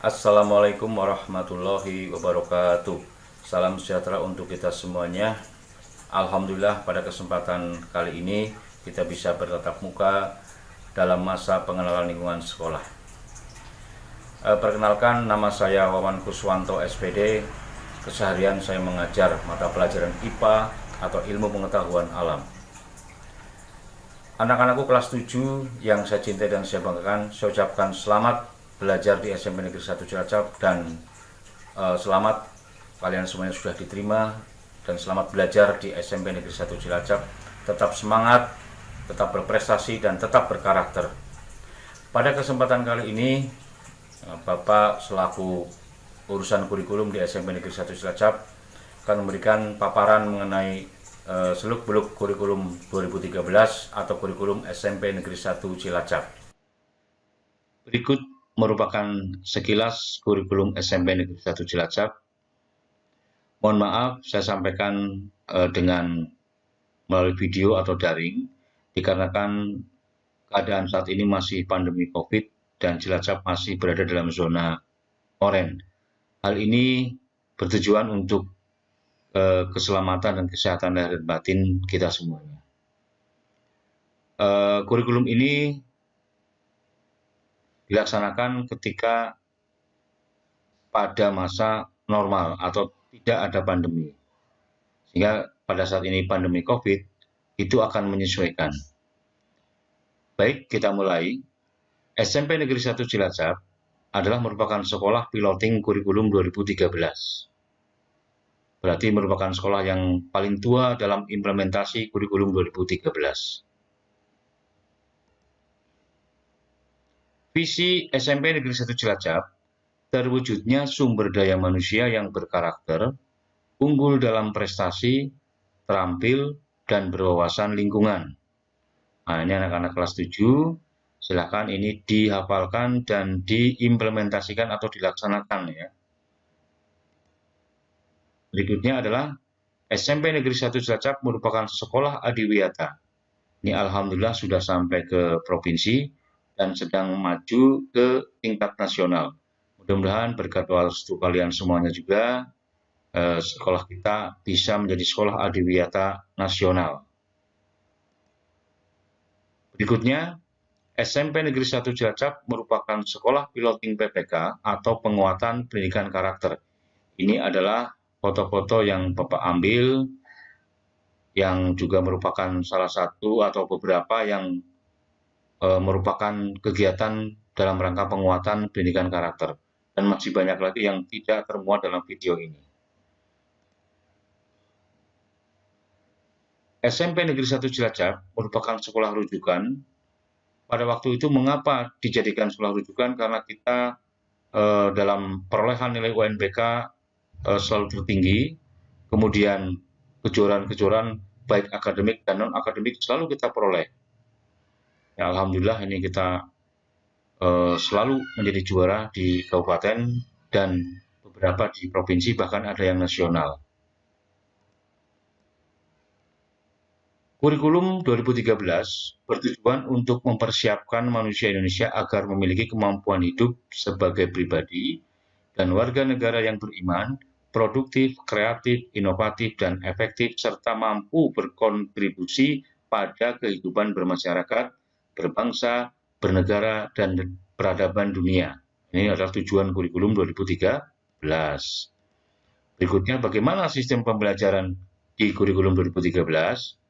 Assalamualaikum warahmatullahi wabarakatuh. Salam sejahtera untuk kita semuanya. Alhamdulillah pada kesempatan kali ini kita bisa bertatap muka dalam masa pengenalan lingkungan sekolah. Perkenalkan, nama saya Wawan Kuswanto SPD. Keseharian saya mengajar mata pelajaran IPA atau Ilmu Pengetahuan Alam. Anak-anakku kelas 7 yang saya cintai dan saya banggakan, saya ucapkan selamat belajar di SMP Negeri 1 Cilacap dan selamat kalian semuanya sudah diterima dan selamat belajar di SMP Negeri 1 Cilacap. Tetap semangat, tetap berprestasi dan tetap berkarakter. Pada kesempatan kali ini Bapak selaku urusan kurikulum di SMP Negeri 1 Cilacap akan memberikan paparan mengenai seluk-beluk kurikulum 2013 atau kurikulum SMP Negeri 1 Cilacap. Berikut merupakan sekilas kurikulum SMP Negeri 1 Cilacap. Mohon maaf saya sampaikan dengan melalui video atau daring, dikarenakan keadaan saat ini masih pandemi COVID dan Cilacap masih berada dalam zona oranye. Hal ini bertujuan untuk keselamatan dan kesehatan lahir dan batin kita semuanya. Kurikulum ini dilaksanakan ketika pada masa normal atau tidak ada pandemi. Sehingga pada saat ini pandemi COVID itu akan menyesuaikan. Baik, kita mulai. SMP Negeri 1 Cilacap adalah merupakan sekolah piloting kurikulum 2013. Berarti merupakan sekolah yang paling tua dalam implementasi kurikulum 2013. Visi SMP Negeri 1 Cilacap, terwujudnya sumber daya manusia yang berkarakter, unggul dalam prestasi, terampil, dan berwawasan lingkungan. Nah, ini anak-anak kelas 7, silakan ini dihafalkan dan diimplementasikan atau dilaksanakan ya. Berikutnya adalah SMP Negeri 1 Cilacap merupakan sekolah adiwiyata. Ini alhamdulillah sudah sampai ke provinsi dan sedang maju ke tingkat nasional. Mudah-mudahan berkat restu kalian semuanya juga sekolah kita bisa menjadi sekolah adiwiyata nasional. Berikutnya, SMP Negeri 1 Cilacap merupakan sekolah piloting PPK atau penguatan pendidikan karakter. Ini adalah foto-foto yang Bapak ambil, yang juga merupakan salah satu atau beberapa yang merupakan kegiatan dalam rangka penguatan pendidikan karakter. Dan masih banyak lagi yang tidak termuat dalam video ini. SMP Negeri 1 Cilacap merupakan sekolah rujukan. Pada waktu itu mengapa dijadikan sekolah rujukan? Karena kita dalam perolehan nilai UNBK selalu tertinggi, kemudian kejuaraan-kejuaraan baik akademik dan non-akademik selalu kita peroleh. Ya, alhamdulillah ini kita selalu menjadi juara di kabupaten dan beberapa di provinsi, bahkan ada yang nasional. Kurikulum 2013 bertujuan untuk mempersiapkan manusia Indonesia agar memiliki kemampuan hidup sebagai pribadi dan warga negara yang beriman, produktif, kreatif, inovatif, dan efektif, serta mampu berkontribusi pada kehidupan bermasyarakat, berbangsa, bernegara, dan peradaban dunia. Ini adalah tujuan kurikulum 2013. Berikutnya, bagaimana sistem pembelajaran di kurikulum 2013?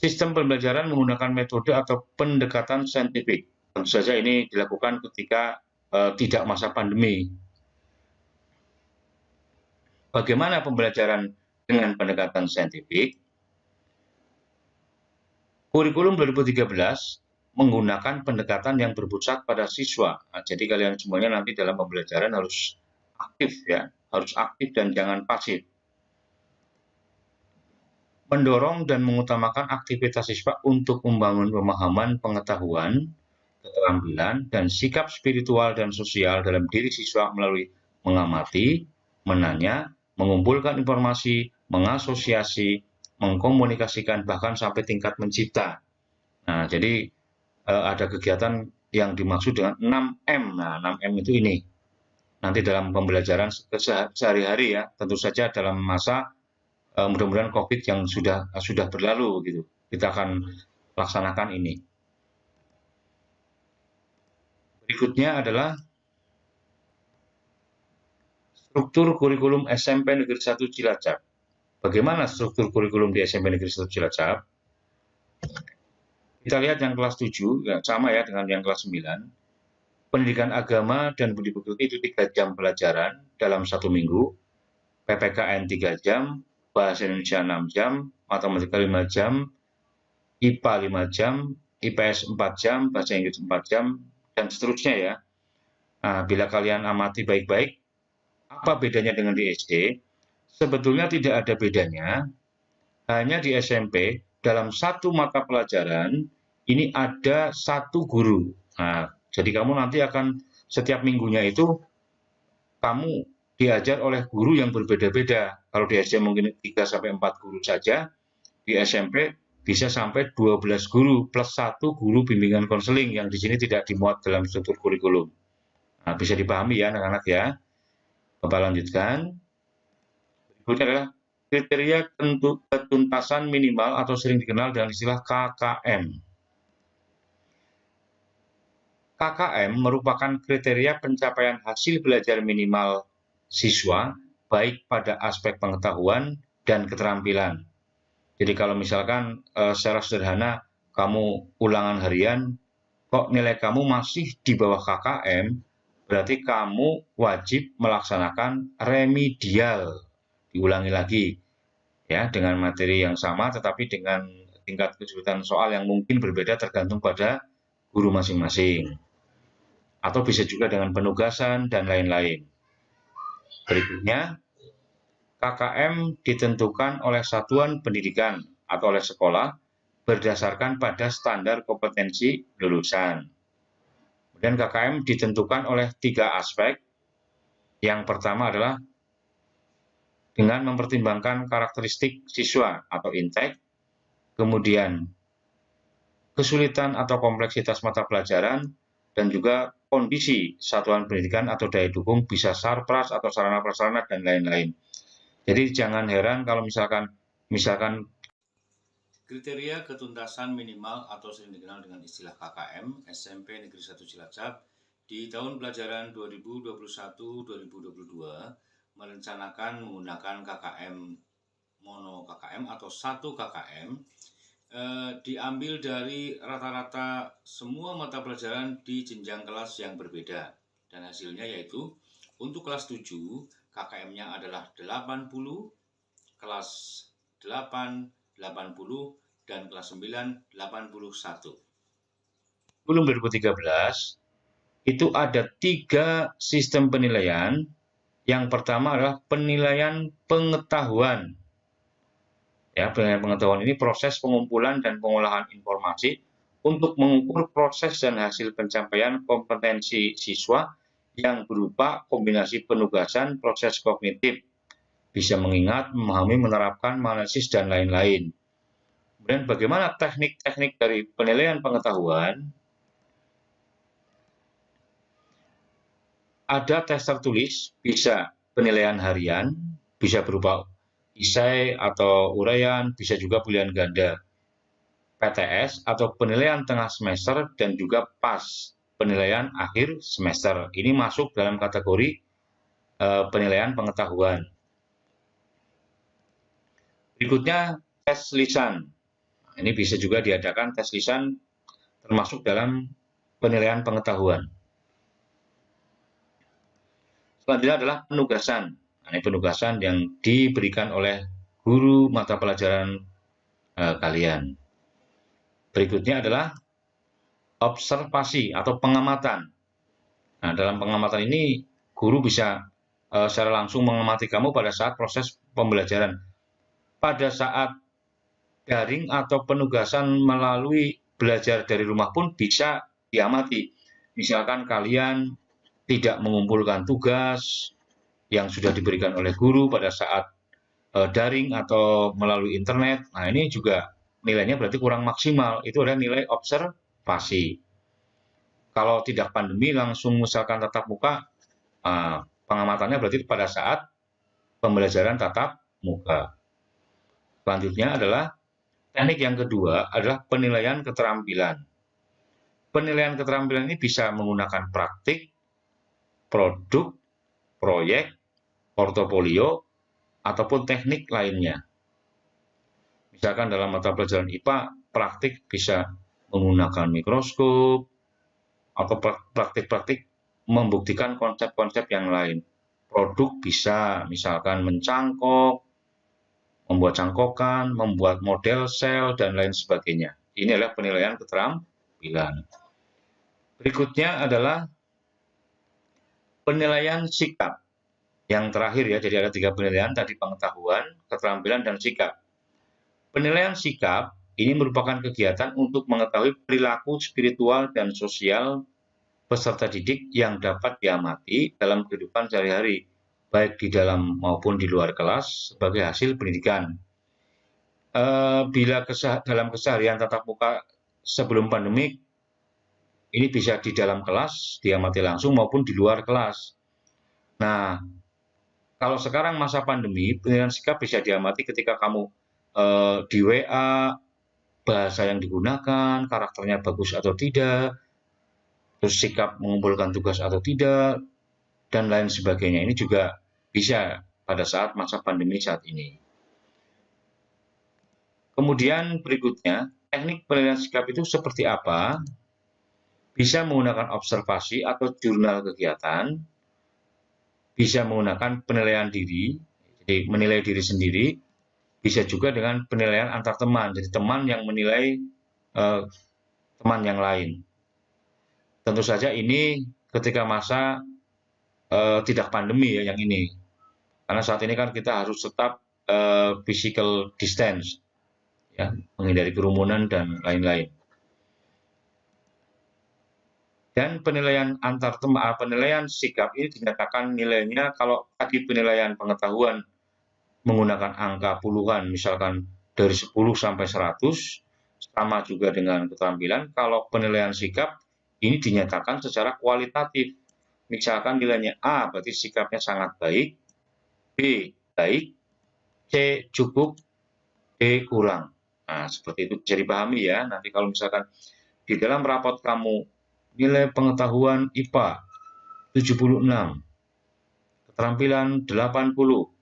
Sistem pembelajaran menggunakan metode atau pendekatan saintifik. Tentu saja ini dilakukan ketika tidak masa pandemi. Bagaimana pembelajaran dengan pendekatan saintifik? Kurikulum 2013 menggunakan pendekatan yang berpusat pada siswa. Nah, jadi kalian semuanya nanti dalam pembelajaran harus aktif ya, harus aktif dan jangan pasif. Mendorong dan mengutamakan aktivitas siswa untuk membangun pemahaman, pengetahuan, keterampilan, dan sikap spiritual dan sosial dalam diri siswa melalui mengamati, menanya, mengumpulkan informasi, mengasosiasi, mengkomunikasikan, bahkan sampai tingkat mencipta. Nah, jadi ada kegiatan yang dimaksud dengan 6M. Nah, 6M itu ini. Nanti dalam pembelajaran sehari-hari ya, tentu saja dalam masa mudah-mudahan COVID yang sudah berlalu gitu. Kita akan laksanakan ini. Berikutnya adalah struktur kurikulum SMP Negeri 1 Cilacap. Bagaimana struktur kurikulum di SMP Negeri 1 Cilacap? Kita lihat yang kelas 7, ya, sama ya dengan yang kelas 9. Pendidikan agama dan budi pekerti itu 3 jam pelajaran dalam 1 minggu, PPKN 3 jam, Bahasa Indonesia 6 jam, Matematika 5 jam, IPA 5 jam, IPS 4 jam, Bahasa Inggris 4 jam, dan seterusnya ya. Nah, bila kalian amati baik-baik, apa bedanya dengan di SD? Sebetulnya tidak ada bedanya, hanya di SMP dalam satu mata pelajaran ini ada satu guru. Nah, jadi kamu nanti akan setiap minggunya itu kamu diajar oleh guru yang berbeda-beda. Kalau di SD mungkin 3-4 guru saja, di SMP bisa sampai 12 guru plus 1 guru bimbingan konseling yang di sini tidak dimuat dalam struktur kurikulum. Nah, bisa dipahami ya anak-anak ya. Bapak lanjutkan. Berikutnya adalah kriteria ketuntasan minimal atau sering dikenal dengan istilah KKM. KKM merupakan kriteria pencapaian hasil belajar minimal siswa, baik pada aspek pengetahuan dan keterampilan. Jadi kalau misalkan secara sederhana kamu ulangan harian, kok nilai kamu masih di bawah KKM, berarti kamu wajib melaksanakan remedial. Diulangi lagi ya dengan materi yang sama tetapi dengan tingkat kesulitan soal yang mungkin berbeda tergantung pada guru masing-masing. Atau bisa juga dengan penugasan dan lain-lain. Berikutnya, KKM ditentukan oleh satuan pendidikan atau oleh sekolah berdasarkan pada standar kompetensi lulusan. Kemudian KKM ditentukan oleh 3 aspek. Yang pertama adalah dengan mempertimbangkan karakteristik siswa atau intek, kemudian kesulitan atau kompleksitas mata pelajaran, dan juga kondisi satuan pendidikan atau daya dukung, bisa sarpras atau sarana prasarana dan lain-lain. Jadi jangan heran kalau misalkan kriteria ketuntasan minimal atau sering dikenal dengan istilah KKM SMP Negeri 1 Cilacap di tahun pelajaran 2021-2022 merencanakan menggunakan KKM mono KKM atau 1 KKM diambil dari rata-rata semua mata pelajaran di jenjang kelas yang berbeda, dan hasilnya yaitu untuk kelas 7 KKM-nya adalah 80, kelas 8 80, dan kelas 9 81. Sebelum 2013 itu ada 3 sistem penilaian. Yang pertama adalah penilaian pengetahuan. Ya, penilaian pengetahuan ini proses pengumpulan dan pengolahan informasi untuk mengukur proses dan hasil pencapaian kompetensi siswa yang berupa kombinasi penugasan, proses kognitif, bisa mengingat, memahami, menerapkan, menganalisis, dan lain-lain. Kemudian bagaimana teknik-teknik dari penilaian pengetahuan? Ada tes tertulis, bisa penilaian harian, bisa berupa esai atau uraian, bisa juga pilihan ganda. PTS atau penilaian tengah semester, dan juga PAS, penilaian akhir semester. Ini masuk dalam kategori penilaian pengetahuan. Berikutnya tes lisan. Ini bisa juga diadakan tes lisan termasuk dalam penilaian pengetahuan. Selanjutnya adalah penugasan. Nah, ini penugasan yang diberikan oleh guru mata pelajaran kalian. Berikutnya adalah observasi atau pengamatan. Nah, dalam pengamatan ini guru bisa secara langsung mengamati kamu pada saat proses pembelajaran. Pada saat daring atau penugasan melalui belajar dari rumah pun bisa diamati. Misalkan kalian tidak mengumpulkan tugas yang sudah diberikan oleh guru pada saat daring atau melalui internet. Nah, ini juga nilainya berarti kurang maksimal. Itu adalah nilai observasi. Kalau tidak pandemi langsung misalkan tatap muka, pengamatannya berarti pada saat pembelajaran tatap muka. Selanjutnya adalah teknik yang kedua adalah penilaian keterampilan. Penilaian keterampilan ini bisa menggunakan praktik, produk, proyek, portofolio, ataupun teknik lainnya. Misalkan dalam mata pelajaran IPA, praktik bisa menggunakan mikroskop, atau praktik-praktik membuktikan konsep-konsep yang lain. Produk bisa misalkan mencangkok, membuat cangkokan, membuat model sel, dan lain sebagainya. Ini adalah penilaian keterampilan. Berikutnya adalah penilaian sikap. Yang terakhir ya, jadi ada 3 penilaian, tadi pengetahuan, keterampilan, dan sikap. Penilaian sikap ini merupakan kegiatan untuk mengetahui perilaku spiritual dan sosial peserta didik yang dapat diamati dalam kehidupan sehari-hari, baik di dalam maupun di luar kelas sebagai hasil pendidikan. Bila dalam keseharian tatap muka sebelum pandemi, ini bisa di dalam kelas, diamati langsung maupun di luar kelas. Nah, kalau sekarang masa pandemi, penilaian sikap bisa diamati ketika kamu di WA, bahasa yang digunakan, karakternya bagus atau tidak, terus sikap mengumpulkan tugas atau tidak, dan lain sebagainya. Ini juga bisa pada saat masa pandemi saat ini. Kemudian berikutnya, teknik penilaian sikap itu seperti apa? Bisa menggunakan observasi atau jurnal kegiatan, bisa menggunakan penilaian diri, jadi menilai diri sendiri, bisa juga dengan penilaian antar teman, jadi teman yang menilai teman yang lain. Tentu saja ini ketika masa tidak pandemi ya yang ini, karena saat ini kan kita harus tetap physical distance, ya, menghindari kerumunan dan lain-lain. Dan penilaian antar teman, penilaian sikap ini dinyatakan nilainya kalau tadi penilaian pengetahuan menggunakan angka puluhan, misalkan dari 10 sampai 100, sama juga dengan keterampilan. Kalau penilaian sikap ini dinyatakan secara kualitatif. Misalkan nilainya A berarti sikapnya sangat baik, B baik, C cukup, D kurang. Nah, seperti itu bisa dipahami ya. Nanti kalau misalkan di dalam rapot kamu nilai pengetahuan IPA 76, keterampilan 80,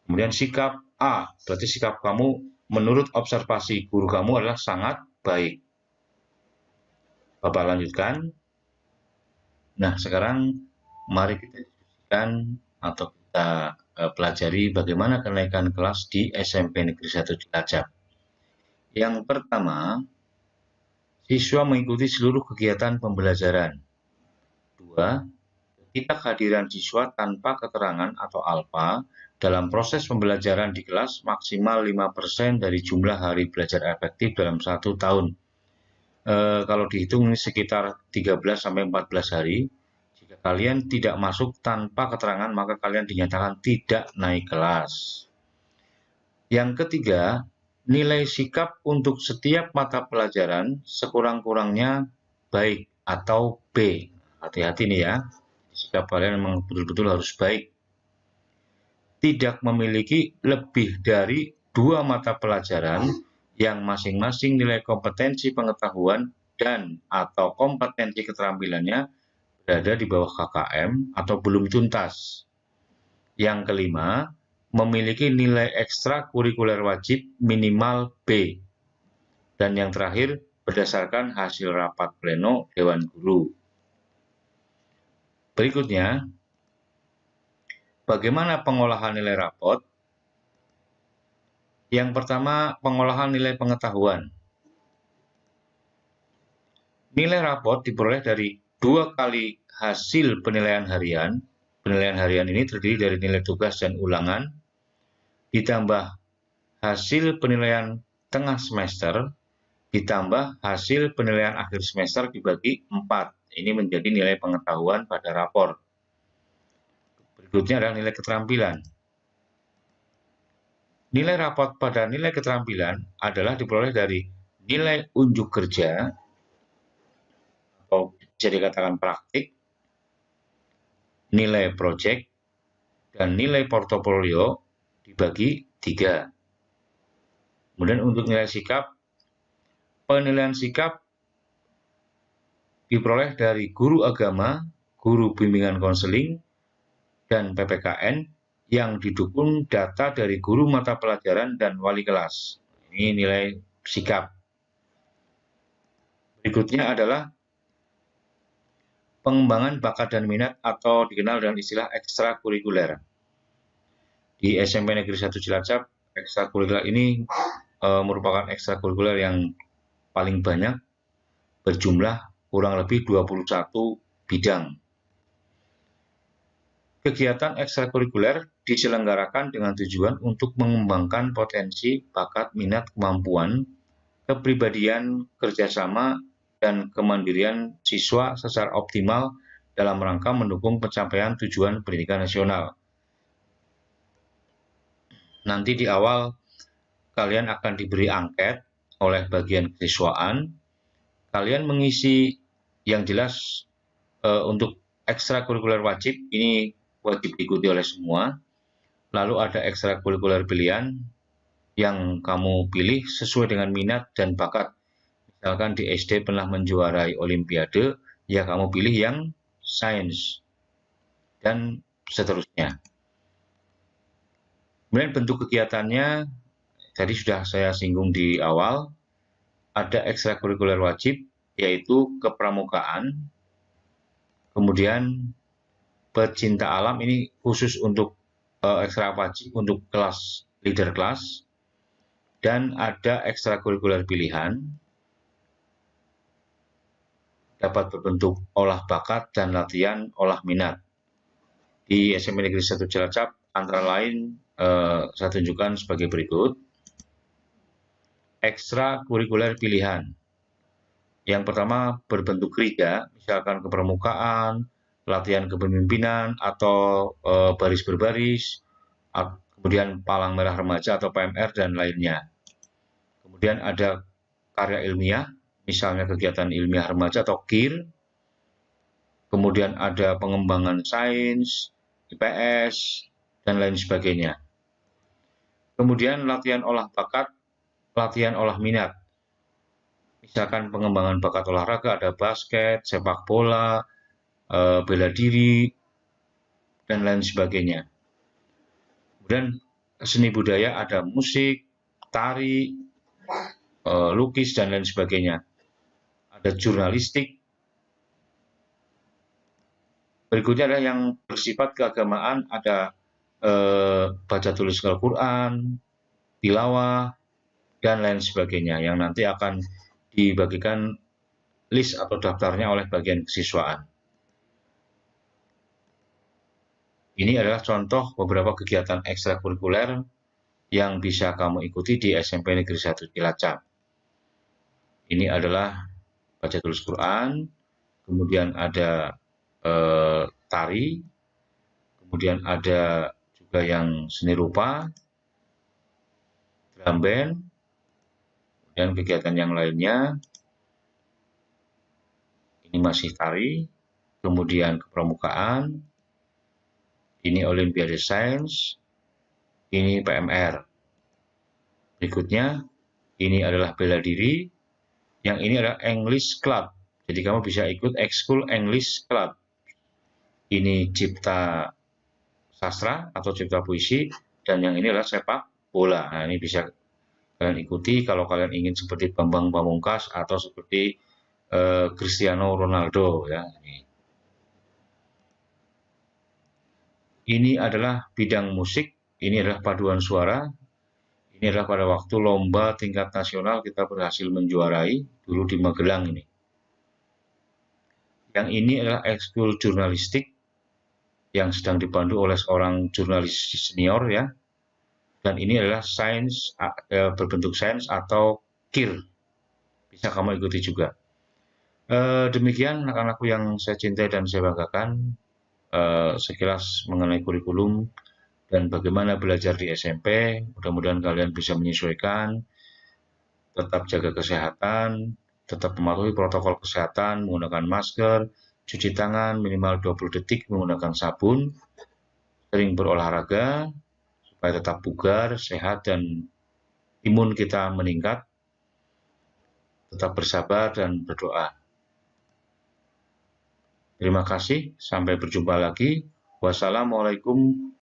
kemudian sikap A, berarti sikap kamu menurut observasi guru kamu adalah sangat baik. Bapak lanjutkan. Nah, sekarang mari kita diskusikan atau kita pelajari bagaimana kenaikan kelas di SMP Negeri 1 Cilacap. Yang pertama, siswa mengikuti seluruh kegiatan pembelajaran. 2. Ketika kehadiran siswa tanpa keterangan atau alfa dalam proses pembelajaran di kelas maksimal 5% dari jumlah hari belajar efektif dalam 1 tahun. Kalau dihitung ini sekitar 13-14 hari. Jika kalian tidak masuk tanpa keterangan, maka kalian dinyatakan tidak naik kelas. Yang ketiga, nilai sikap untuk setiap mata pelajaran sekurang-kurangnya baik atau B. Hati-hati nih ya, sikap kalian memang betul-betul harus baik. Tidak memiliki lebih dari 2 mata pelajaran yang masing-masing nilai kompetensi pengetahuan dan atau kompetensi keterampilannya berada di bawah KKM atau belum tuntas. Yang kelima, memiliki nilai ekstrakurikuler wajib minimal B. Dan yang terakhir, berdasarkan hasil rapat pleno Dewan Guru. Berikutnya, bagaimana pengolahan nilai rapot? Yang pertama, pengolahan nilai pengetahuan. Nilai rapot diperoleh dari 2 kali hasil penilaian harian. Penilaian harian ini terdiri dari nilai tugas dan ulangan, ditambah hasil penilaian tengah semester, ditambah hasil penilaian akhir semester dibagi 4. Ini menjadi nilai pengetahuan pada rapor. Berikutnya adalah nilai keterampilan. Nilai rapot pada nilai keterampilan adalah diperoleh dari nilai unjuk kerja atau bisa dikatakan praktik, nilai project, dan nilai portofolio dibagi 3. Kemudian untuk nilai sikap, penilaian sikap diperoleh dari guru agama, guru bimbingan konseling, dan PPKN yang didukung data dari guru mata pelajaran dan wali kelas. Ini nilai sikap. Berikutnya adalah pengembangan bakat dan minat atau dikenal dengan istilah ekstrakurikuler. Di SMP Negeri 1 Cilacap, ekstrakurikuler ini merupakan ekstrakurikuler yang paling banyak, berjumlah kurang lebih 21 bidang. Kegiatan ekstrakurikuler diselenggarakan dengan tujuan untuk mengembangkan potensi, bakat, minat, kemampuan, kepribadian, kerjasama, dan kemandirian siswa secara optimal dalam rangka mendukung pencapaian tujuan pendidikan nasional. Nanti di awal kalian akan diberi angket oleh bagian kesiswaan. Kalian mengisi yang jelas untuk ekstrakurikuler wajib, ini wajib diikuti oleh semua. Lalu ada ekstrakurikuler pilihan yang kamu pilih sesuai dengan minat dan bakat. Misalkan di SD pernah menjuarai olimpiade, ya kamu pilih yang sains, dan seterusnya. Kemudian bentuk kegiatannya, tadi sudah saya singgung di awal, ada ekstrakurikuler wajib, yaitu kepramukaan, kemudian pecinta alam, ini khusus untuk ekstra wajib untuk kelas leader kelas, dan ada ekstrakurikuler pilihan, dapat berbentuk olah bakat dan latihan olah minat. Di SMP Negeri 1 Cilacap antara lain saya tunjukkan sebagai berikut. Ekstrakurikuler pilihan. Yang pertama berbentuk riga, misalkan kepramukaan, latihan kepemimpinan atau baris berbaris, kemudian palang merah remaja atau PMR dan lainnya. Kemudian ada karya ilmiah, misalnya kegiatan ilmiah remaja atau KIR, kemudian ada pengembangan sains, IPS, dan lain sebagainya. Kemudian latihan olah bakat, latihan olah minat, misalkan pengembangan bakat olahraga, ada basket, sepak bola, bela diri, dan lain sebagainya. Kemudian seni budaya ada musik, tari, lukis, dan lain sebagainya. Ada jurnalistik. Berikutnya adalah yang bersifat keagamaan, ada baca tulis Al-Quran, tilawah, dan lain sebagainya, yang nanti akan dibagikan list atau daftarnya oleh bagian kesiswaan. Ini adalah contoh beberapa kegiatan ekstrakurikuler yang bisa kamu ikuti di SMP Negeri 1 Cilacap. Ini adalah baca tulis Quran, kemudian ada tari, kemudian ada juga yang seni rupa, drum band, dan kegiatan yang lainnya. Ini masih tari, kemudian kepramukaan, ini olimpiade sains, ini PMR. Berikutnya, ini adalah bela diri, yang ini adalah English Club. Jadi kamu bisa ikut ekskul English Club. Ini cipta sastra atau cipta puisi, dan yang ini adalah sepak bola. Nah, ini bisa kalian ikuti kalau kalian ingin seperti Bambang Pamungkas atau seperti Cristiano Ronaldo, ya. Ini adalah bidang musik, ini adalah paduan suara. Ini adalah pada waktu lomba tingkat nasional kita berhasil menjuarai dulu di Magelang ini. Yang ini adalah ekskul jurnalistik yang sedang dipandu oleh seorang jurnalis senior, ya. Dan ini adalah sains, berbentuk sains atau KIR. Bisa kamu ikuti juga. Demikian anak-anakku yang saya cintai dan saya banggakan, sekilas mengenai kurikulum dan bagaimana belajar di SMP. Mudah-mudahan kalian bisa menyesuaikan, tetap jaga kesehatan, tetap mematuhi protokol kesehatan, menggunakan masker, cuci tangan minimal 20 detik menggunakan sabun, sering berolahraga supaya tetap bugar, sehat, dan imun kita meningkat. Tetap bersabar dan berdoa. Terima kasih, sampai berjumpa lagi. Wassalamualaikum